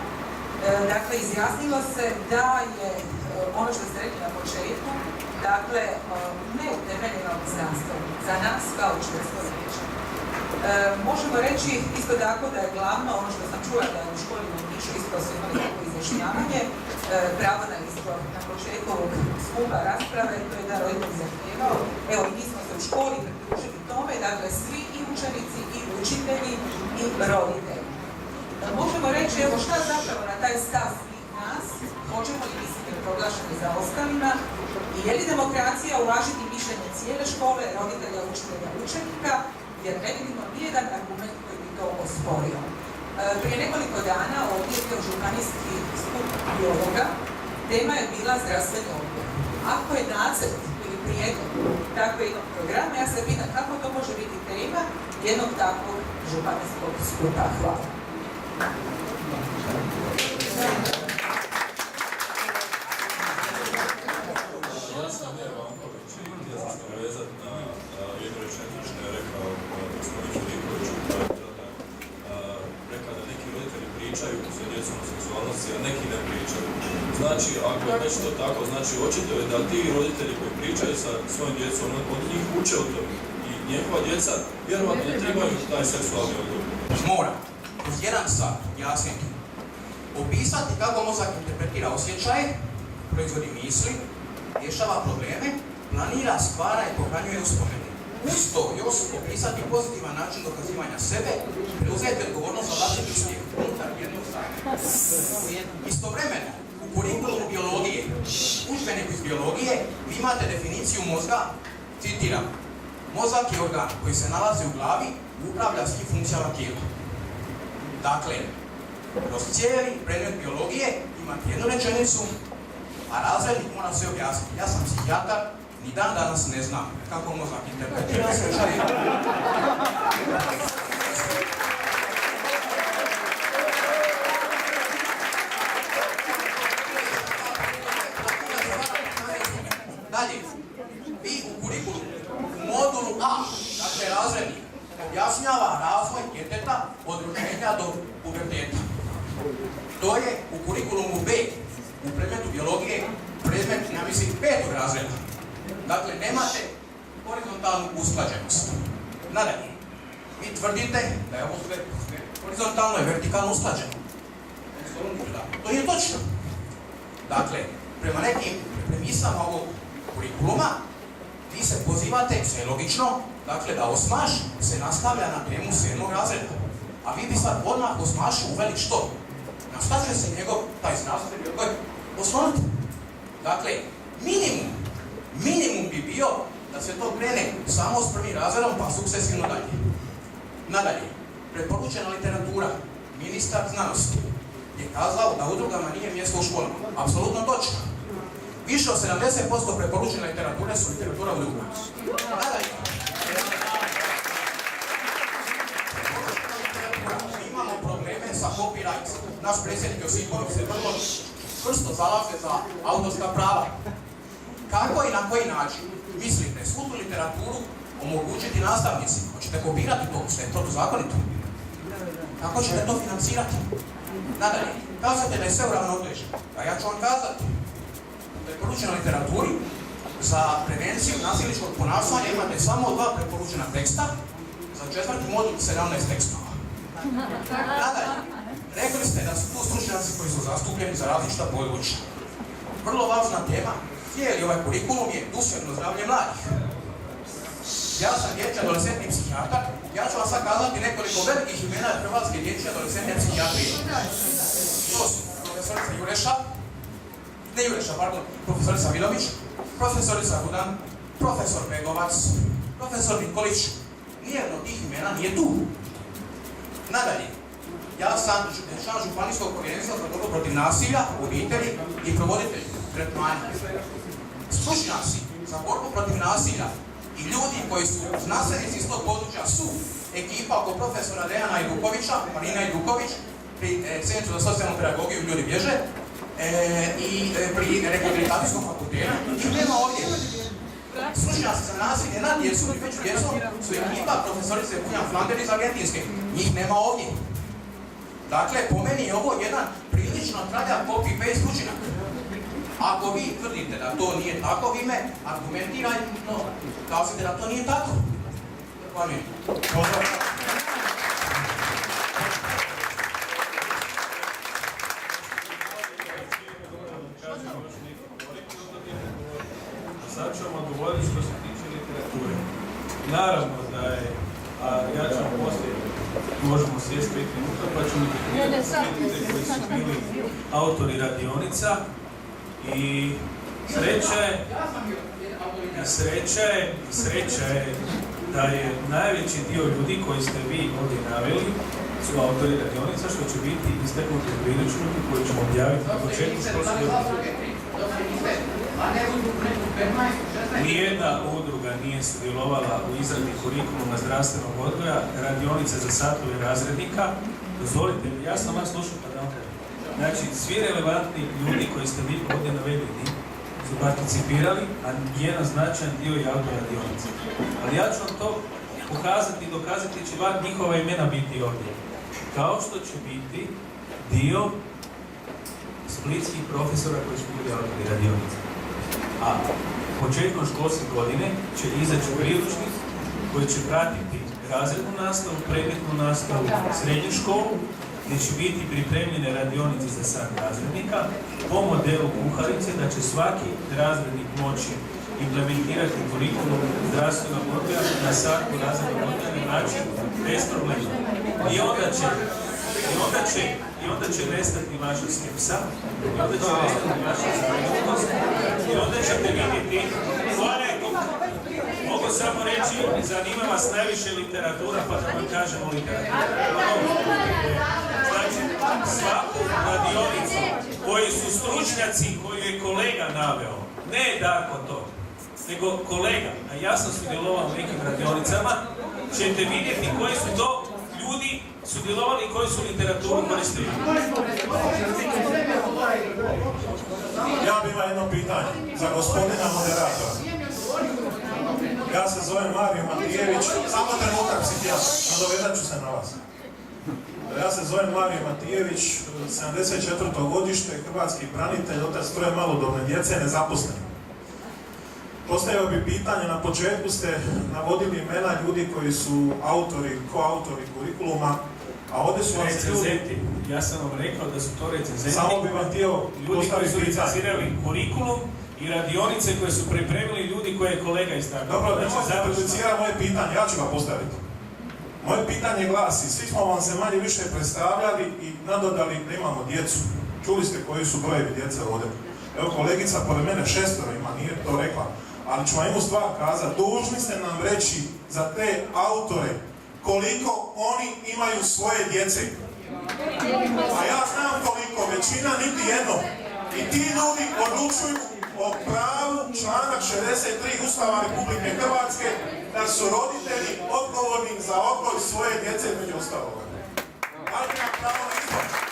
dakle izjasnilo se da je ono što ste rekli na početku, dakle neutemeljeno znanstvo za nas kao učiteljsko vijeće. Možemo reći isto tako da je glavno ono što sam čula da je u školi u Nišu isto su imali tako izjašnjavanje, pravo na izbor na početku ovog skupa rasprave, to je da roditelj zahtijevao. Evo i mi smo se u školi pridružili tome, dakle svi i učenici i učitelji i roditelji. Možemo reći evo šta zapravo na taj stav svih nas, hoćemo li misliti proglašeni za ostalima i je li demokracija uvažiti mišljenje cijele škole, roditelja, učitelja, učenika, jer ne vidimo nijedan argument koji bi to osporio. Prije nekoliko dana ovdje je bio županijski skup biologa, tema je bila zdravstveni odgoj. Ako je nacrt ili prijedlog takvog jednog programa, ja se pitam kako to može biti tema jednog takvog županijskog skupa. Hvala. Ja sam Mir Vanković i htio sam se navezati na jednu rečenicu što je rekao gospodin Filipović, rekao da neki roditelji pričaju sa djecom o seksualnosti, a neki ne pričaju. Znači, ako je već to tako, znači očito je da ti roditelji koji pričaju sa svojim djecom, od njih uče o tome. I njihova djeca vjerovatno ne trebaju taj seksualni odgovor. Mora uz jedan sat jasniti, opisati kako mozak interpretira osjećaje, proizvodi misli, rješava probleme, planira, stvara i pohranjuje uspomene. Uz to još opisati pozitivan način dokazivanja sebe, preuzeti odgovornost za vlastiti uspjeh unutar jednog stanja. Istovremeno, u kurikulumu biologije, udžbeniku iz biologije, vi imate definiciju mozga, citiram, mozak je organ koji se nalazi u glavi i upravlja svim funkcijama tijela. Dakle, kroz cijeli predmet biologije imate jednu rečenicu, a razrednik mora sve objasniti. Ja sam psihijatar, ni dan danas ne znam kako mozak interpretira osjećaje. Dalje, vi u kurikulumu, u modulu A, dakle razrednik, objašnjava razvoj djeteta od rođenja do puberteta. To je u kurikulumu B, u predmetu biologije, predmet, ja mislim, 5. razreda. Dakle, nemate horizontalnu usklađenost. Nadalje, Vi tvrdite da je ovo sve horizontalno i vertikalno usklađeno. To nije točno. Dakle, prema nekim premisama ovog kurikuluma, vi se pozivate, sve je logično, dakle da osmaš se nastavlja na temu 7. razreda. A vi bi sad odmah osmašu uveli što? Na šta će se njegov, taj zdravstveni odgoj, osloniti? Dakle, minimum bi bio da se to krene samo s 1. razredom pa sukcesivno dalje. Nadalje, preporučena literatura, ministar znanosti je kazao da udrugama nije mjesto u školama. Apsolutno točno. Više od 70% preporučene literature su literatura udruga. Nadalje, imamo probleme sa copyright. Naš predsjednik Josipović se vrlo čvrsto zalaže za autorska prava. Kako i na koji način mislite svu tu literaturu omogućiti nastavnicima? Hoćete kopirati to, što je protuzakonito? Kako ćete to financirati? Nadalje, kazate da je sve uravnoteženo. A ja ću vam kazati, u preporučenoj literaturi za prevenciju nasilničkog ponašanja imate samo 2 preporučena teksta, za 4. modul 17 tekstova. Nadalje, rekli ste da su tu stručnjaci koji su zastupljeni za različita područja. Vrlo važna tema, cijeli ovaj kurikulum je duševno zdravlje mladih. Ja sam dječji adolescentni psihijatar, ja ću vam sad kazati nekoliko velikih imena hrvatske dječje adolescentne psihijatrije. To su profesorica profesorica Vidović, profesorica Rudan, profesor Begovac, profesor Nikolić. Nijedno od tih imena nije tu. Nadalje, ja sam član Županijskog povjerenstva za borbu protiv nasilja u obitelji i provoditelj tretmanja. Stručnjaci za borbu protiv nasilja i ljudi koji su znanstvenici iz tog područja su ekipa oko profesora Dejana Ajdukovića, Marina Ajduković, pri Centru za socijalnu pedagogiju Ljudi bježe i pri Rehabilitacijskom fakultetu. Njih nema ovdje. Stručnjaci za nasilje nad djecom i među djecom su ekipa profesorice Kunjan Flander iz Argentinske. Njih nema ovdje. Dakle, po meni je ovo jedan prilično traljav copy-paste učinak. Ako vi tvrdite da to nije tako, vi me argumentirajno kažete da to nije tako. Zahvaljujem. Sad ću vam odgovoriti što se tiče literature. Naravno da je, a ja ću vam poslije, možemo sjesti 5 minuta, pa ću mi pripremiti koji su bili autori radionica i sreća je da je najveći dio ljudi koji ste vi ovdje naveli su autori radionica, što će biti istaknuti u priručniku koji ćemo objaviti na početku školske godine. Nijedna udruga nije sudjelovala u izradi kurikuluma zdravstvenog odgoja, radionica za satove razrednika. Dozvolite mi, ja sam vas slušao pa da vam kažem. Znači, svi relevantni ljudi koji ste vi ovdje navedeni su participirali, a jedan značajan dio je autor radionice. Ali ja ću vam to pokazati i dokazati će bar njihova imena biti ovdje. Kao što će biti dio splitskih profesora koji su bili autori radionice. A početkom školske godine će izaći priručnik koji će pratiti razrednu nastavu, predmetnu nastavu, srednju školu, gdje će biti pripremljene radionice za sad razrednika po modelu kuharice, da će svaki razrednik moći implementirati kurikulum zdravstvenog odgoja na svaku razrednog odgoja na način bez problema. I onda će nestati vaša skepsa, i onda će nestati vaša zabrinutost, i onda ćete vidjeti, mogu samo reći, zanima vas najviše literatura, pa da vam kažemo literatura. Znači, svaku radionicu koji su stručnjaci koju je kolega naveo, ne Darko to, nego kolega, a ja sam sudjelovao u nekim radionicama, ćete vidjeti koji su to ljudi sudjelovali koji su literaturu koristili. Ja bih imao jedno pitanje za gospodina moderatora. Ja se zovem Mario Matijević, samo trenutak psihijatar, nadovedat ću se na vas. Ja se zovem Mario Matijević, 74. godište, hrvatski branitelj, otac troje malodobne djece, nezaposlen. Postavio bi pitanje, na početku ste navodili imena ljudi koji su koautori kurikuluma, a ovdje su vam recenzenti. Ja sam vam rekao da su to recenzenti. Samo bi vam htio ljudi koji su pitanje. recenzirali kurikulum i radionice koje su pripremili ljudi koje je kolega istaknuo. Dobro, nemojte replicirati moje pitanje, ja ću ga postaviti. Moje pitanje glasi, svi smo vam se manje više predstavljali i nadodali da imamo djecu. Čuli ste koji su brojevi djece ovdje. Evo kolegica pored mene 6 ima, nije to rekla. Ali ću vam jednu stvar kazati, dužni ste nam reći za te autore koliko oni imaju svoje djece. A ja znam koliko, većina niti jedno. I ti ljudi odlučuju o pravu članak 63 Ustava Republike Hrvatske da su roditelji odgovorni za odgoj svoje djece među ostaloga. Ali na pravo na izbor.